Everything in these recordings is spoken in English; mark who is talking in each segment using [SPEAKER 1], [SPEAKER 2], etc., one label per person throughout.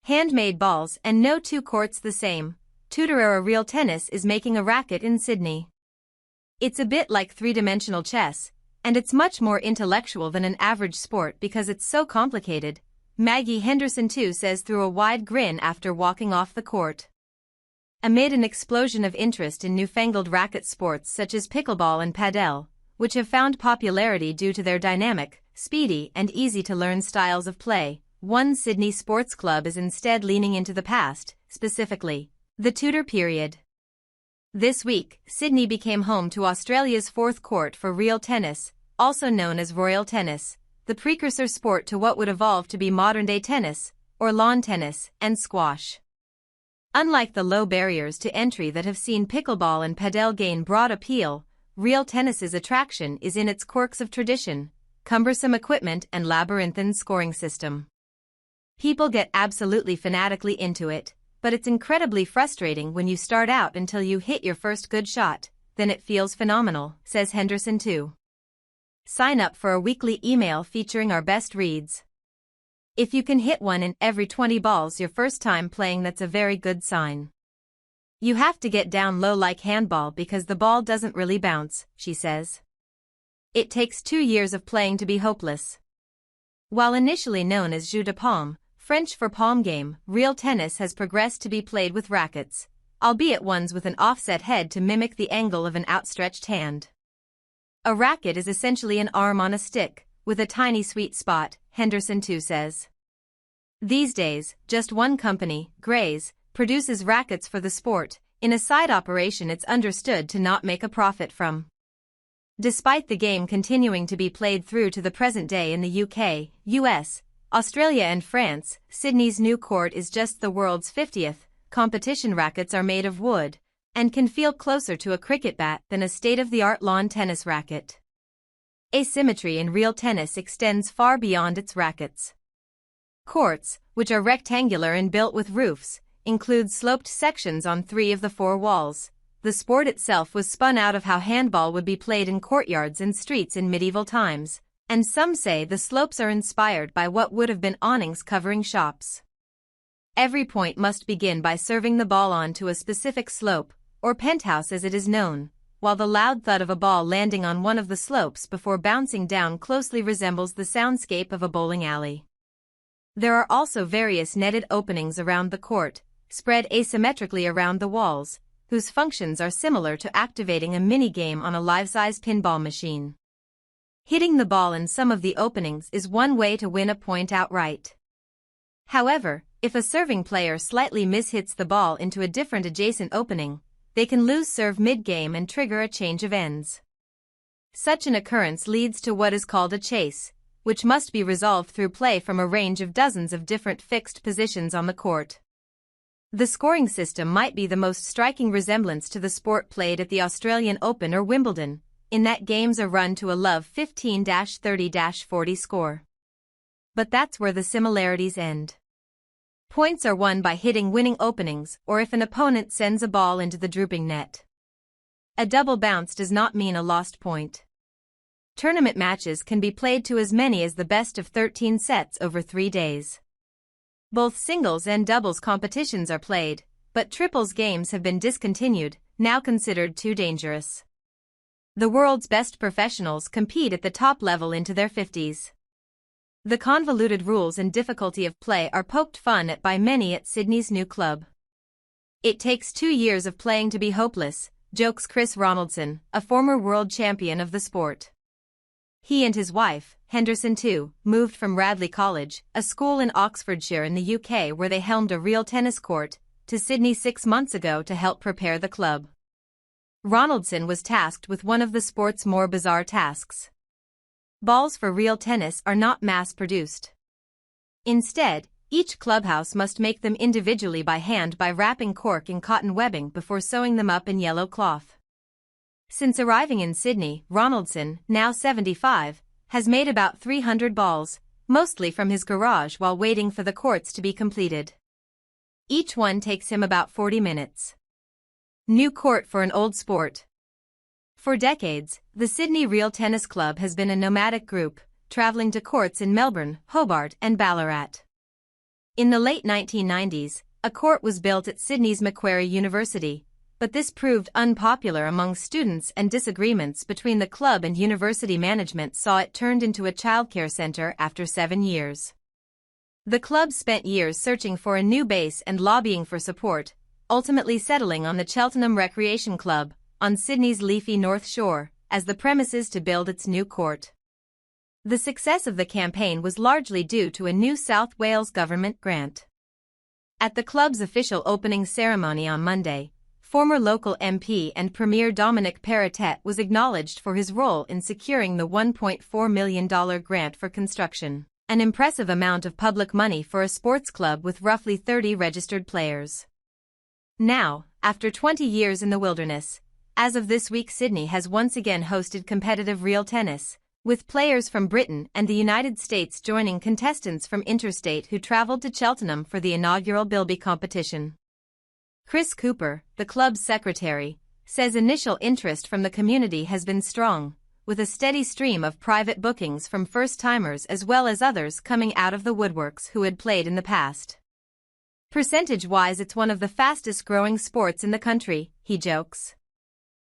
[SPEAKER 1] Handmade balls and no two courts the same. Tudor Real Tennis is making a racket in Sydney. It's a bit like three-dimensional chess, and it's much more intellectual than an average sport because it's so complicated, Maggie Henderson too says through a wide grin after walking off the court. Amid an explosion of interest in newfangled racket sports such as pickleball and padel, which have found popularity due to their dynamic, speedy and easy-to-learn styles of play, one Sydney sports club is instead leaning into the past, specifically, the Tudor period. This week, Sydney became home to Australia's fourth court for real tennis, also known as royal tennis, the precursor sport to what would evolve to be modern-day tennis, or lawn tennis, and squash. Unlike the low barriers to entry that have seen pickleball and padel gain broad appeal, real tennis's attraction is in its quirks of tradition, cumbersome equipment and labyrinthine scoring system. People get absolutely fanatically into it, but it's incredibly frustrating when you start out until you hit your first good shot, then it feels phenomenal, says Henderson too. Sign up for a weekly email featuring our best reads. If you can hit one in every 20 balls your first time playing, that's a very good sign. You have to get down low like handball because the ball doesn't really bounce, she says. It takes 2 years of playing to be hopeless. While initially known as jeu de paume, French for palm game, real tennis has progressed to be played with rackets, albeit ones with an offset head to mimic the angle of an outstretched hand. A racket is essentially an arm on a stick, with a tiny sweet spot, Henderson too says. These days, just one company, Gray's, produces rackets for the sport, in a side operation it's understood to not make a profit from. Despite the game continuing to be played through to the present day in the UK, US, Australia and France, Sydney's new court is just the world's 50th. Competition rackets are made of wood, and can feel closer to a cricket bat than a state-of-the-art lawn tennis racket. Asymmetry in real tennis extends far beyond its rackets. Courts, which are rectangular and built with roofs, include sloped sections on 3 of the 4 walls. The sport itself was spun out of how handball would be played in courtyards and streets in medieval times, and some say the slopes are inspired by what would have been awnings covering shops. Every point must begin by serving the ball onto a specific slope, or penthouse as it is known, while the loud thud of a ball landing on one of the slopes before bouncing down closely resembles the soundscape of a bowling alley. There are also various netted openings around the court, spread asymmetrically around the walls, whose functions are similar to activating a mini-game on a life-size pinball machine. Hitting the ball in some of the openings is one way to win a point outright. However, if a serving player slightly mishits the ball into a different adjacent opening, they can lose serve mid-game and trigger a change of ends. Such an occurrence leads to what is called a chase, which must be resolved through play from a range of dozens of different fixed positions on the court. The scoring system might be the most striking resemblance to the sport played at the Australian Open or Wimbledon, in that games are run to a love 15-30-40 score. But that's where the similarities end. Points are won by hitting winning openings or if an opponent sends a ball into the drooping net. A double bounce does not mean a lost point. Tournament matches can be played to as many as the best of 13 sets over 3 days. Both singles and doubles competitions are played, but triples games have been discontinued, now considered too dangerous. The world's best professionals compete at the top level into their 50s. The convoluted rules and difficulty of play are poked fun at by many at Sydney's new club. It takes 2 years of playing to be hopeless, jokes Chris Ronaldson, a former world champion of the sport. He and his wife, Henderson too, moved from Radley College, a school in Oxfordshire in the UK where they helmed a real tennis court, to Sydney 6 months ago to help prepare the club. Ronaldson was tasked with one of the sport's more bizarre tasks. Balls for real tennis are not mass-produced. Instead, each clubhouse must make them individually by hand by wrapping cork in cotton webbing before sewing them up in yellow cloth. Since arriving in Sydney, Ronaldson, now 75, has made about 300 balls, mostly from his garage while waiting for the courts to be completed. Each one takes him about 40 minutes. New court for an old sport. For decades, the Sydney Real Tennis Club has been a nomadic group, travelling to courts in Melbourne, Hobart and Ballarat. In the late 1990s, a court was built at Sydney's Macquarie University, but this proved unpopular among students and disagreements between the club and university management saw it turned into a childcare centre after 7 years. The club spent years searching for a new base and lobbying for support, ultimately settling on the Cheltenham Recreation Club, on Sydney's leafy North Shore, as the premises to build its new court. The success of the campaign was largely due to a New South Wales government grant. At the club's official opening ceremony on Monday, former local MP and Premier Dominic Perrottet was acknowledged for his role in securing the $1.4 million grant for construction, an impressive amount of public money for a sports club with roughly 30 registered players. Now, after 20 years in the wilderness, as of this week Sydney has once again hosted competitive real tennis, with players from Britain and the United States joining contestants from interstate who travelled to Cheltenham for the inaugural Bilby competition. Chris Cooper, the club's secretary, says initial interest from the community has been strong, with a steady stream of private bookings from first-timers as well as others coming out of the woodworks who had played in the past. Percentage-wise, it's one of the fastest-growing sports in the country, he jokes.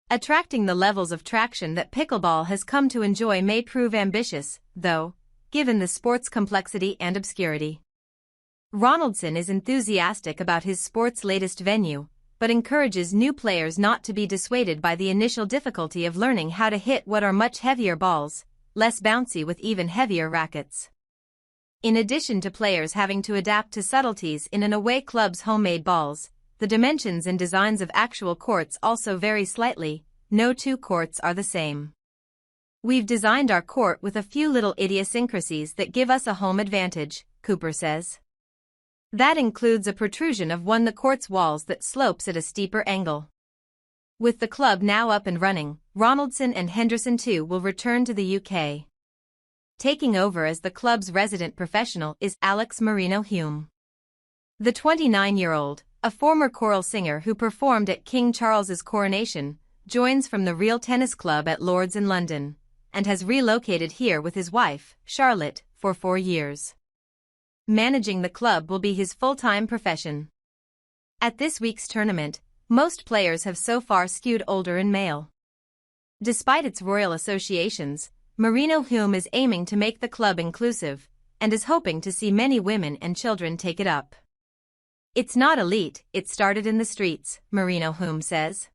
[SPEAKER 1] Attracting the levels of traction that pickleball has come to enjoy may prove ambitious, though, given the sport's complexity and obscurity. Ronaldson is enthusiastic about his sport's latest venue, but encourages new players not to be dissuaded by the initial difficulty of learning how to hit what are much heavier balls, less bouncy with even heavier rackets. In addition to players having to adapt to subtleties in an away club's homemade balls, the dimensions and designs of actual courts also vary slightly. No two courts are the same. We've designed our court with a few little idiosyncrasies that give us a home advantage, Cooper says. That includes a protrusion of one of the court's walls that slopes at a steeper angle. With the club now up and running, Ronaldson and Henderson too will return to the UK. Taking over as the club's resident professional is Alex Marino-Hume. The 29-year-old, a former choral singer who performed at King Charles's coronation, joins from the Real Tennis Club at Lord's in London, and has relocated here with his wife, Charlotte, for 4 years. Managing the club will be his full-time profession. At this week's tournament, most players have so far skewed older and male. Despite its royal associations, Marino-Hume is aiming to make the club inclusive, and is hoping to see many women and children take it up. It's not elite, it started in the streets, Marino-Hume says.